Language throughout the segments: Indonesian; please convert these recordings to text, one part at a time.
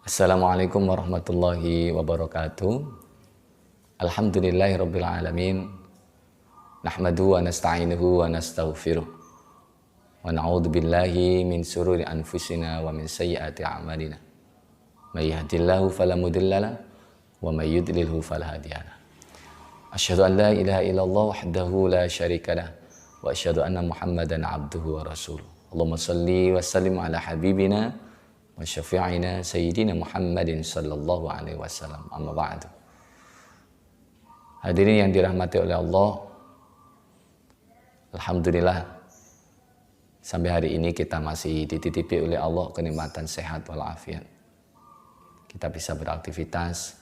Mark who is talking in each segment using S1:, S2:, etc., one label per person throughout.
S1: Assalamualaikum warahmatullahi wabarakatuh. Alhamdulillahirabbil alamin. Nahmaduhu wa nasta'inuhu wa nastaghfiruh. Wa na'udzu billahi min sururi anfusina wa min sayyiati a'malina. May yahdihillahu fala mudhillalah wa may yudlilhu fala hadiyalah. Asyhadu an la ilaha illallah wahdahu la syarikalah wa asyhadu anna Muhammadan abduhu wa rasuluh. Allahumma shalli wa sallim ala habibina wa syafi'ina sayyidina Muhammadin sallallahu alaihi wasallam. Amma ba'du. Hadirin yang dirahmati oleh Allah, alhamdulillah sampai hari ini kita masih dititipi oleh Allah kenikmatan sehat walafiat. Kita bisa beraktivitas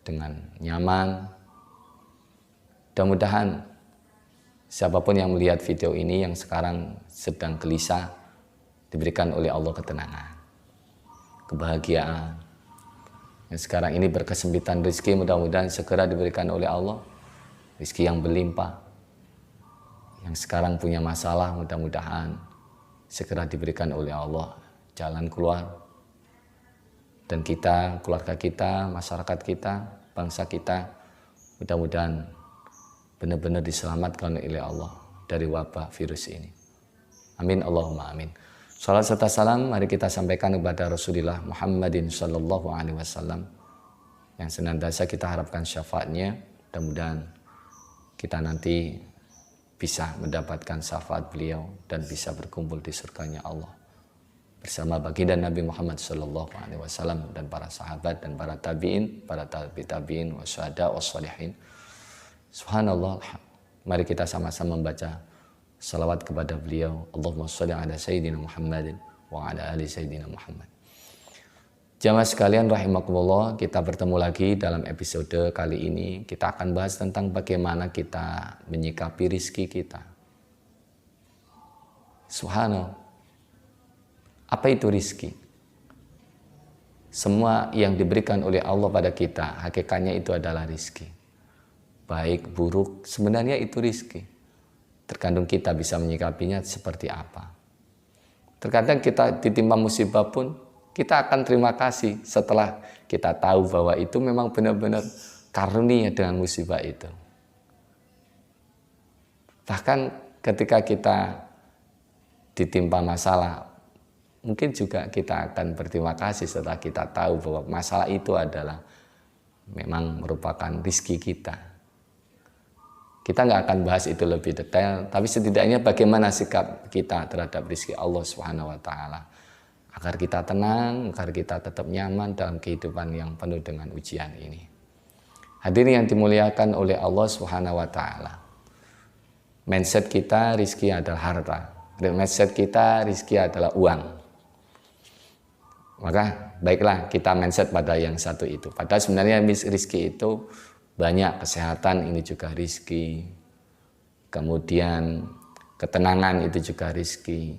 S1: dengan nyaman. Mudah-mudahan siapapun yang melihat video ini yang sekarang sedang gelisah diberikan oleh Allah ketenangan, kebahagiaan. Yang sekarang ini berkesempitan rezeki, mudah-mudahan segera diberikan oleh Allah rezeki yang berlimpah. Yang sekarang punya masalah, mudah-mudahan segera diberikan oleh Allah jalan keluar. Dan kita, keluarga kita, masyarakat kita, bangsa kita, mudah-mudahan benar-benar diselamatkan oleh Allah dari wabah virus ini. Amin Allahumma amin. Salat serta salam mari kita sampaikan kepada Rasulullah Muhammadin sallallahu alaihi wasallam yang senantiasa kita harapkan syafaatnya. Mudah-mudahan kita nanti bisa mendapatkan syafaat beliau dan bisa berkumpul di surganya Allah bersama baginda Nabi Muhammad sallallahu alaihi wasallam dan para sahabat dan para tabi'in, para tabi'in wa syuhada wa shalihin. Subhanallah. Mari kita sama-sama membaca salawat kepada beliau. Allahumma sholli ala sayyidina Muhammadin wa ala ali sayyidina Muhammad. Jamaah sekalian rahimakumullah, kita bertemu lagi dalam episode kali ini. Kita akan bahas tentang bagaimana kita menyikapi rizki kita. Subhanallah. Apa itu rizki? Semua yang diberikan oleh Allah pada kita, hakikatnya itu adalah rizki. Baik, buruk, sebenarnya itu rizki. Tergantung kita bisa menyikapinya seperti apa. Terkadang kita ditimpa musibah pun, kita akan terima kasih setelah kita tahu bahwa itu memang benar-benar karunia dengan musibah itu. Bahkan ketika kita ditimpa masalah, mungkin juga kita akan berterima kasih setelah kita tahu bahwa masalah itu adalah memang merupakan rizki kita. Kita nggak akan bahas itu lebih detail, tapi setidaknya bagaimana sikap kita terhadap rizki Allah Subhanahu wa Ta'ala, agar kita tenang, agar kita tetap nyaman dalam kehidupan yang penuh dengan ujian ini. Hadirin yang dimuliakan oleh Allah Subhanahu wa Ta'ala, mindset kita rizki adalah harta, mindset kita rizki adalah uang. Maka baiklah kita mindset pada yang satu itu. Padahal sebenarnya rizki itu banyak, kesehatan ini juga rizki, kemudian ketenangan itu juga rizki,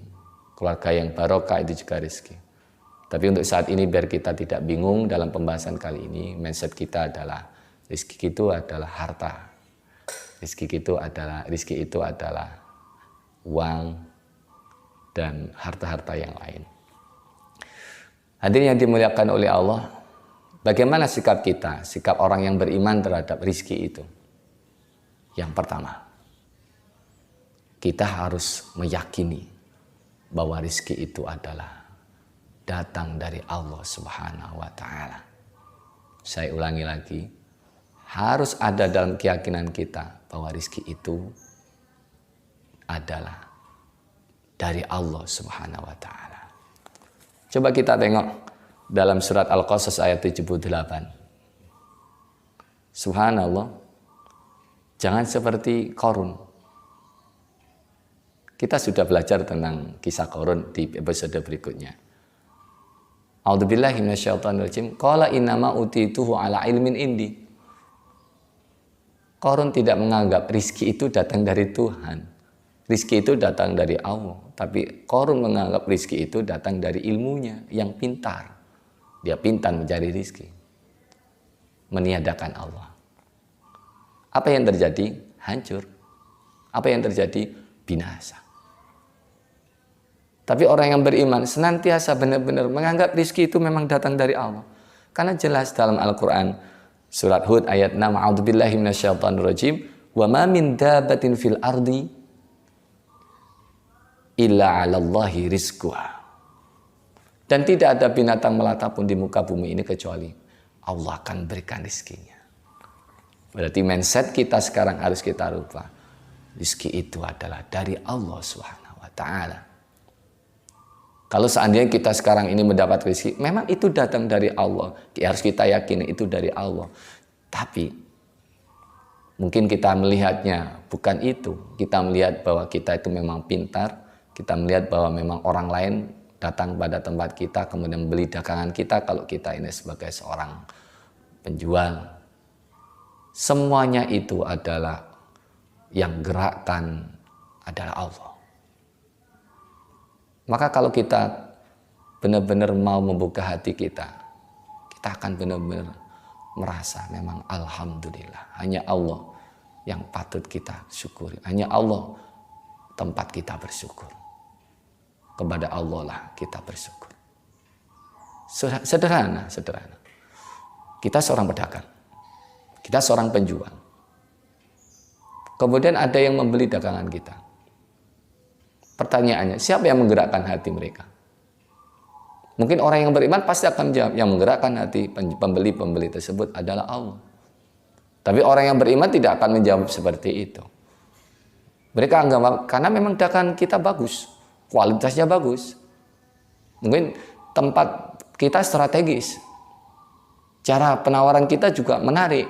S1: keluarga yang barokah itu juga rizki. Tapi untuk saat ini biar kita tidak bingung dalam pembahasan kali ini, mindset kita adalah rizki itu adalah harta, rizki itu adalah uang dan harta-harta yang lain. Hadirin yang dimuliakan oleh Allah, bagaimana sikap kita, sikap orang yang beriman terhadap rizki itu? Yang pertama, kita harus meyakini bahwa rizki itu adalah datang dari Allah Subhanahu wa Ta'ala. Saya ulangi lagi, harus ada dalam keyakinan kita bahwa rizki itu adalah dari Allah Subhanahu wa Ta'ala. Coba kita tengok dalam surat Al-Qasas ayat 78. Subhanallah. Jangan seperti Qarun. Kita sudah belajar tentang kisah Qarun di episode berikutnya. A'udzubillahi minasyaitonirrajim. Qala innama utituhu ala ilmin indi. Qarun tidak menganggap rizki itu datang dari Tuhan. Rizki itu datang dari Allah. Tapi Qarun menganggap rizki itu datang dari ilmunya yang pintar. Dia pintar mencari rizki, meniadakan Allah. Apa yang terjadi? Hancur. Apa yang terjadi? Binasa. Tapi orang yang beriman senantiasa benar-benar menganggap rizki itu memang datang dari Allah. Karena jelas dalam Al-Quran, surat Hud ayat 6, A'udzubillahi minasyaitonirrajim, wa ma min dabbatin fil ardi illa 'alallahi rizquha. Dan tidak ada binatang melata pun di muka bumi ini kecuali Allah akan berikan rizkinya. Berarti mindset kita sekarang harus kita rubah. Rizki itu adalah dari Allah Subhanahu wa ta'ala. Kalau seandainya kita sekarang ini mendapat rizki, memang itu datang dari Allah. Harus kita yakini itu dari Allah. Tapi mungkin kita melihatnya bukan itu. Kita melihat bahwa kita itu memang pintar. Kita melihat bahwa memang orang lain datang pada tempat kita, kemudian beli dagangan kita kalau kita ini sebagai seorang penjual. Semuanya itu adalah yang gerakkan adalah Allah. Maka kalau kita benar-benar mau membuka hati kita, kita akan benar-benar merasa memang alhamdulillah. Hanya Allah yang patut kita syukuri. Hanya Allah tempat kita bersyukur. Kepada Allah lah kita bersyukur. Sederhana. Kita seorang pedagang. Kita seorang penjual. Kemudian ada yang membeli dagangan kita. Pertanyaannya, siapa yang menggerakkan hati mereka? Mungkin orang yang beriman pasti akan menjawab, yang menggerakkan hati pembeli-pembeli tersebut adalah Allah. Tapi orang yang beriman tidak akan menjawab seperti itu. Mereka anggap, karena memang dagangan kita bagus, kualitasnya bagus. Mungkin tempat kita strategis. Cara penawaran kita juga menarik.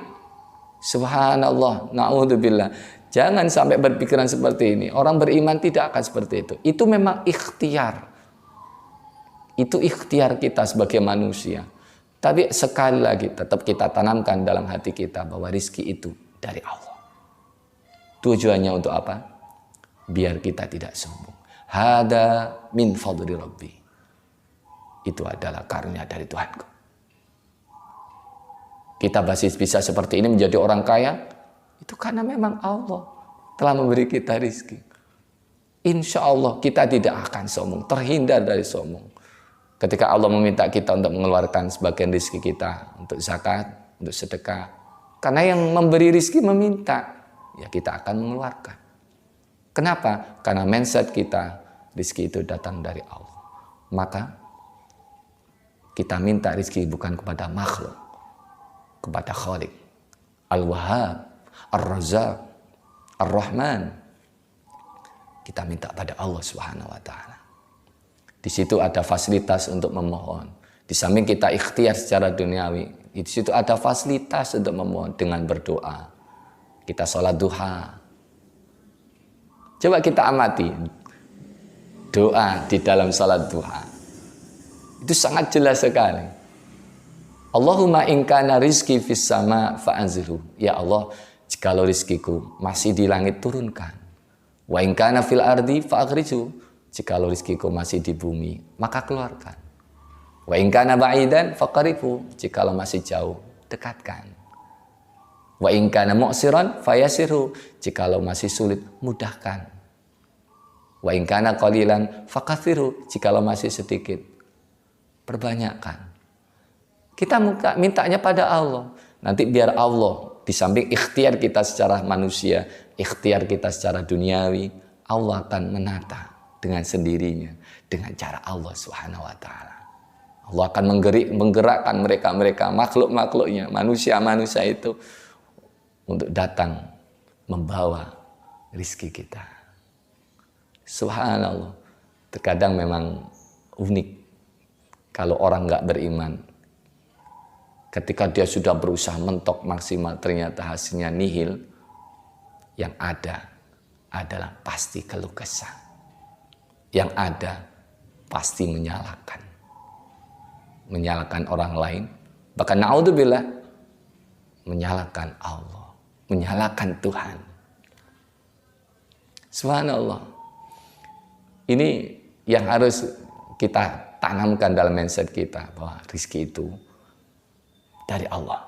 S1: Subhanallah, na'udzubillah. Jangan sampai berpikiran seperti ini. Orang beriman tidak akan seperti itu. Itu memang ikhtiar. Itu ikhtiar kita sebagai manusia. Tapi sekali lagi tetap kita tanamkan dalam hati kita bahwa rizki itu dari Allah. Tujuannya untuk apa? Biar kita tidak sombong. Hada min fadli rabbi. Itu adalah karunia dari Tuhanku. Kita masih bisa seperti ini menjadi orang kaya, itu karena memang Allah telah memberi kita rizki. Insya Allah kita tidak akan sombong, terhindar dari sombong. Ketika Allah meminta kita untuk mengeluarkan sebagian rizki kita untuk zakat, untuk sedekah. Karena yang memberi rizki meminta, ya kita akan mengeluarkan. Kenapa? Karena mindset kita, rizki itu datang dari Allah. Maka kita minta rizki bukan kepada makhluk, kepada Khalik, Al-Wahhab, Ar-Razzaq, Ar-Rahman. Kita minta pada Allah Subhanahu wa ta'ala. Di situ ada fasilitas untuk memohon. Di samping kita ikhtiar secara duniawi, di situ ada fasilitas untuk memohon dengan berdoa. Kita sholat duha. Coba kita amati doa di dalam sholat duha. Itu sangat jelas sekali. Allahumma in kana rizki fis sama fa'anzilhu. Ya Allah, jikalau rizkiku masih di langit turunkan. Wa in kana fil ardi fa'akhrijhu. Jikalau rizkiku masih di bumi, maka keluarkan. Wa in kana ba'idan faqaribhu. Jikalau masih jauh, dekatkan. Wa in kana mu'siran fayasirhu. Jikalau masih sulit, mudahkan. Wa in kana qalilan fakathirhu. Jikalau masih sedikit, perbanyakkan. Kita mintanya pada Allah. Nanti biar Allah, di samping ikhtiar kita secara manusia, ikhtiar kita secara duniawi, Allah akan menata dengan sendirinya, dengan cara Allah Subhanahu wa ta'ala. Allah akan menggerakkan mereka makhluk-makhluknya, manusia-manusia itu untuk datang membawa rizki kita. Subhanallah. Terkadang memang unik kalau orang nggak beriman. Ketika dia sudah berusaha mentok maksimal, ternyata hasilnya nihil. Yang ada adalah pasti keluh kesah. Yang ada pasti menyalahkan orang lain, bahkan naudzubillah menyalahkan Allah, menyalahkan Tuhan. Subhanallah. Ini yang harus kita tanamkan dalam mindset kita, bahwa rizki itu dari Allah.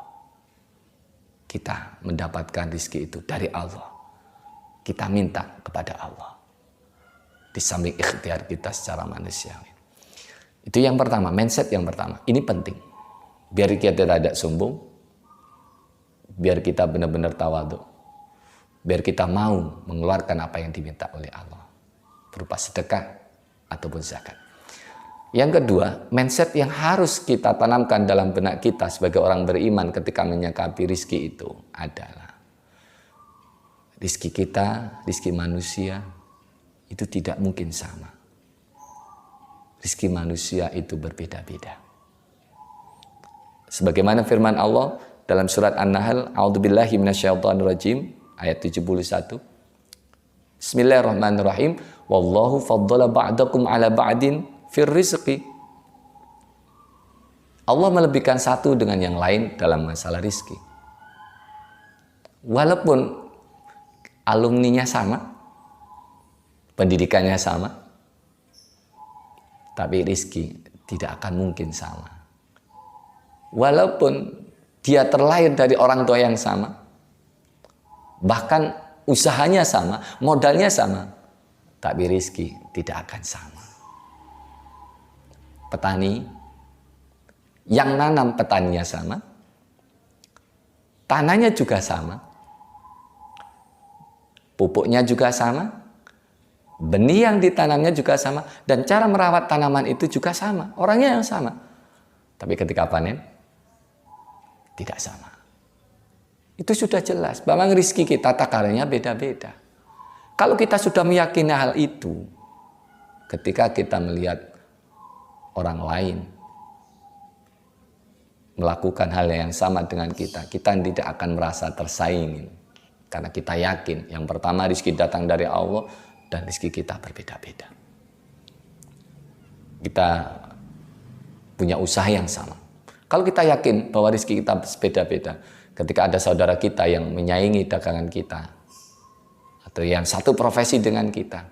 S1: Kita mendapatkan rizki itu dari Allah. Kita minta kepada Allah. di samping ikhtiar kita secara manusiawi. Itu yang pertama, mindset yang pertama. Ini penting. Biar kita tidak sombong, biar kita benar-benar tawadhu, biar kita mau mengeluarkan apa yang diminta oleh Allah, berupa sedekah ataupun zakat. Yang kedua, mindset yang harus kita tanamkan dalam benak kita sebagai orang beriman ketika menyikapi rizki itu adalah rizki kita, rizki manusia itu tidak mungkin sama. Rizki manusia itu berbeda-beda. Sebagaimana firman Allah dalam surat An-Nahl, A'udzubillahi minasyaitonirrajim, ayat 71. Bismillahirrahmanirrahim. Wallahu faddala ba'dakum ala ba'din fir rizqi. Allah melebihkan satu dengan yang lain dalam masalah rizki. Walaupun alumninya sama, pendidikannya sama, tapi rizki tidak akan mungkin sama. Walaupun dia terlahir dari orang tua yang sama, bahkan usahanya sama, modalnya sama, tapi rizki tidak akan sama. Petani, yang nanam petaninya sama, tanahnya juga sama, pupuknya juga sama, benih yang ditanamnya juga sama, dan cara merawat tanaman itu juga sama, orangnya yang sama. Tapi ketika panen, tidak sama. Itu sudah jelas, bahwa rizki kita takarannya beda-beda. Kalau kita sudah meyakini hal itu, ketika kita melihat orang lain melakukan hal yang sama dengan kita tidak akan merasa tersaingin. Karena kita yakin, yang pertama rizki datang dari Allah, dan rizki kita berbeda-beda. Kita punya usaha yang sama. Kalau kita yakin bahwa rizki kita beda-beda, ketika ada saudara kita yang menyaingi dagangan kita, atau yang satu profesi dengan kita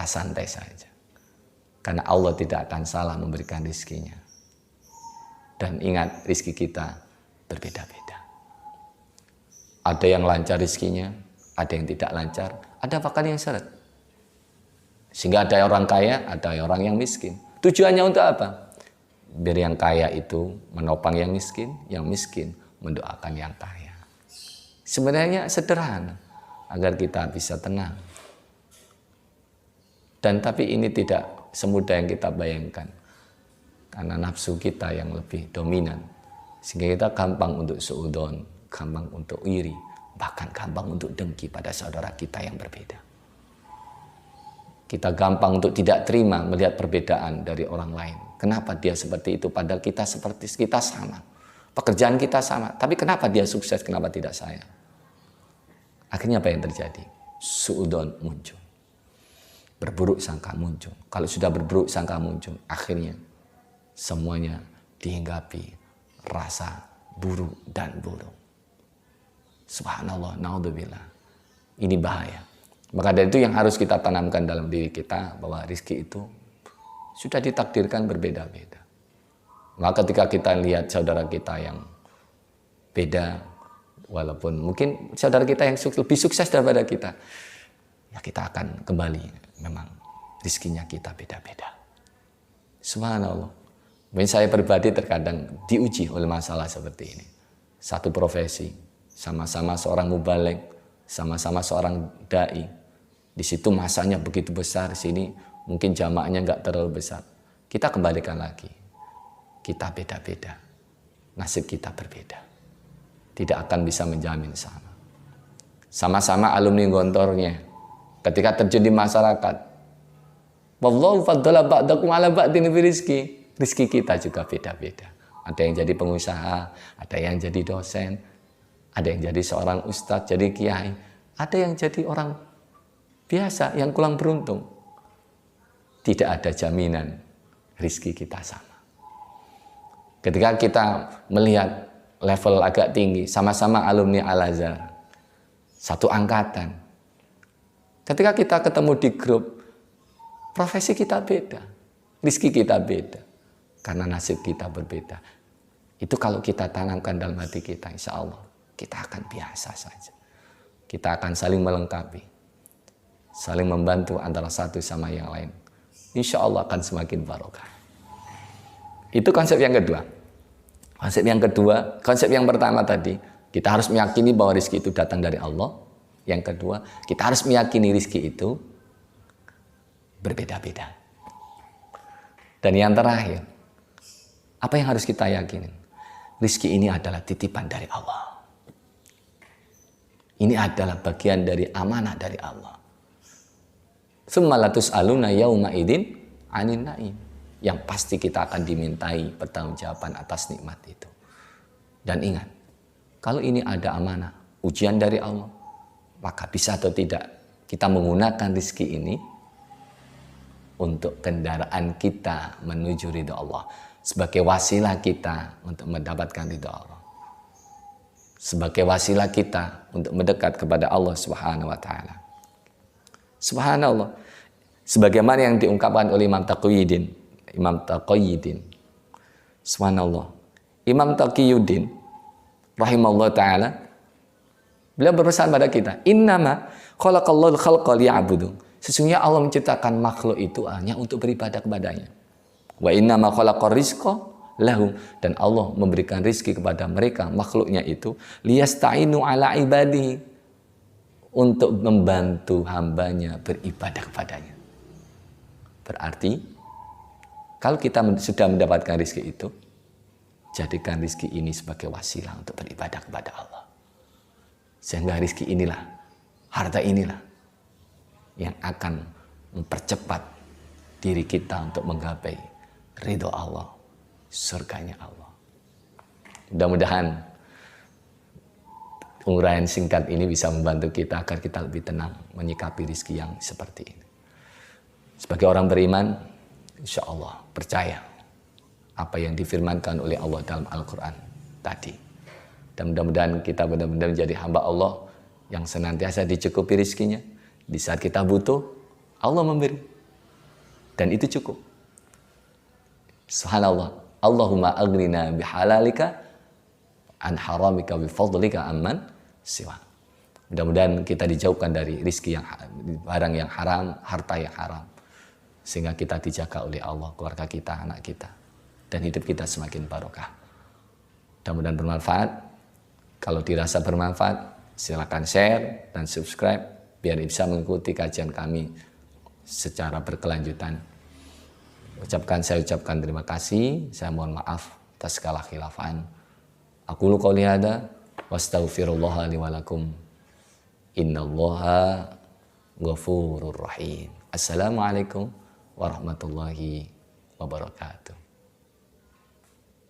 S1: santai saja. Karena Allah tidak akan salah memberikan rizkinya. Dan ingat, rizki kita berbeda-beda. Ada yang lancar rizkinya, ada yang tidak lancar, ada bahkan yang seret. Sehingga ada orang kaya, ada orang yang miskin. Tujuannya untuk apa? Biar yang kaya itu menopang yang miskin mendoakan yang kaya. Sebenarnya sederhana, agar kita bisa tenang. Dan tapi ini tidak semudah yang kita bayangkan. Karena nafsu kita yang lebih dominan. Sehingga kita gampang untuk suudon, gampang untuk iri, bahkan gampang untuk dengki pada saudara kita yang berbeda. Kita gampang untuk tidak terima melihat perbedaan dari orang lain. Kenapa dia seperti itu padahal kita sama. Pekerjaan kita sama, tapi kenapa dia sukses, kenapa tidak saya? Akhirnya apa yang terjadi? Suudon muncul. Berburuk sangka muncul. Kalau sudah berburuk sangka muncul, akhirnya semuanya dihinggapi rasa buruk dan buruk. Subhanallah, naudzubillah. Ini bahaya. Maka dari itu yang harus kita tanamkan dalam diri kita, bahwa rizki itu sudah ditakdirkan berbeda-beda. Maka ketika kita lihat saudara kita yang beda, walaupun mungkin saudara kita yang lebih sukses daripada kita, ya kita akan kembali, memang rizkinya kita beda-beda. Subhanallah. Mungkin saya pribadi terkadang diuji oleh masalah seperti ini. Satu profesi, sama-sama seorang mubaligh, sama-sama seorang da'i. Di situ masanya begitu besar, sini mungkin jamaknya nggak terlalu besar. Kita kembalikan lagi. Kita beda-beda. Nasib kita berbeda. Tidak akan bisa menjamin sama. Sama-sama alumni gontornya. Ketika terjun di masyarakat, wallahu faddala ba'dakum ala ba'din fi rizki. Rizki kita juga beda-beda. Ada yang jadi pengusaha, ada yang jadi dosen, ada yang jadi seorang ustadz, jadi kiai, ada yang jadi orang biasa yang kurang beruntung. Tidak ada jaminan rizki kita sama. Ketika kita melihat level agak tinggi, sama-sama alumni Al-Azhar, satu angkatan. Ketika kita ketemu di grup, profesi kita beda, rizki kita beda, karena nasib kita berbeda. Itu kalau kita tanamkan dalam hati kita, insya Allah kita akan biasa saja. Kita akan saling melengkapi. saling membantu antara satu sama yang lain, insya Allah akan semakin barokah. Itu konsep yang kedua. Konsep yang pertama tadi, kita harus meyakini bahwa rezeki itu datang dari Allah. Yang kedua, kita harus meyakini rezeki itu berbeda-beda. Dan yang terakhir, apa yang harus kita yakini? Rezeki ini adalah titipan dari Allah. Ini adalah bagian dari amanah dari Allah. Tsumma latus'aluna yauma idzin 'anin na'im. Yang pasti kita akan dimintai pertanggungjawaban atas nikmat itu. Dan ingat, kalau ini ada amanah, ujian dari Allah, maka bisa atau tidak kita menggunakan rezeki ini untuk kendaraan kita menuju ridha Allah, sebagai wasilah kita untuk mendapatkan ridha Allah, sebagai wasilah kita untuk mendekat kepada Allah Subhanahu wa taala. Subhanallah, sebagaimana yang diungkapkan oleh Imam Taqiyuddin. Subhanallah, Imam Taqiyuddin rahimahullah taala, beliau berpesan pada kita, innama khalaqallahu al-khalqa liya'budu. Sesungguhnya Allah menciptakan makhluk itu hanya untuk beribadah kepadanya. Wa innama khalaqar rizqa lahum, dan Allah memberikan rizki kepada mereka, makhluknya itu, liyasta'inu ala ibadihi, untuk membantu hambanya beribadah kepadanya. Berarti kalau kita sudah mendapatkan rizki itu, jadikan rizki ini sebagai wasilah untuk beribadah kepada Allah. Sehingga rizki inilah, harta inilah yang akan mempercepat diri kita untuk menggapai ridho Allah, surganya Allah. Mudah-mudahan uraian singkat ini bisa membantu kita agar kita lebih tenang menyikapi rizki yang seperti ini. Sebagai orang beriman, insya Allah percaya apa yang difirmankan oleh Allah dalam Al-Quran tadi. Dan mudah-mudahan kita benar-benar menjadi hamba Allah yang senantiasa dicukupi rizkinya. Di saat kita butuh, Allah memberi. Dan itu cukup. Subhanallah. Allahumma aghnina bihalalika an haramika bifadlika amman siwa. Mudah-mudahan kita dijauhkan dari rizki yang barang yang haram, harta yang haram. Sehingga kita dijaga oleh Allah, keluarga kita, anak kita. Dan hidup kita semakin barokah. Mudah-mudahan bermanfaat. Kalau dirasa bermanfaat, silakan share dan subscribe biar bisa mengikuti kajian kami secara berkelanjutan. Saya ucapkan terima kasih. Saya mohon maaf atas segala khilafan. Aqulu qouli hadza wastaghfirullah li wa lakum. Innallaha ghafurur rahim. Assalamualaikum warahmatullahi wabarakatuh.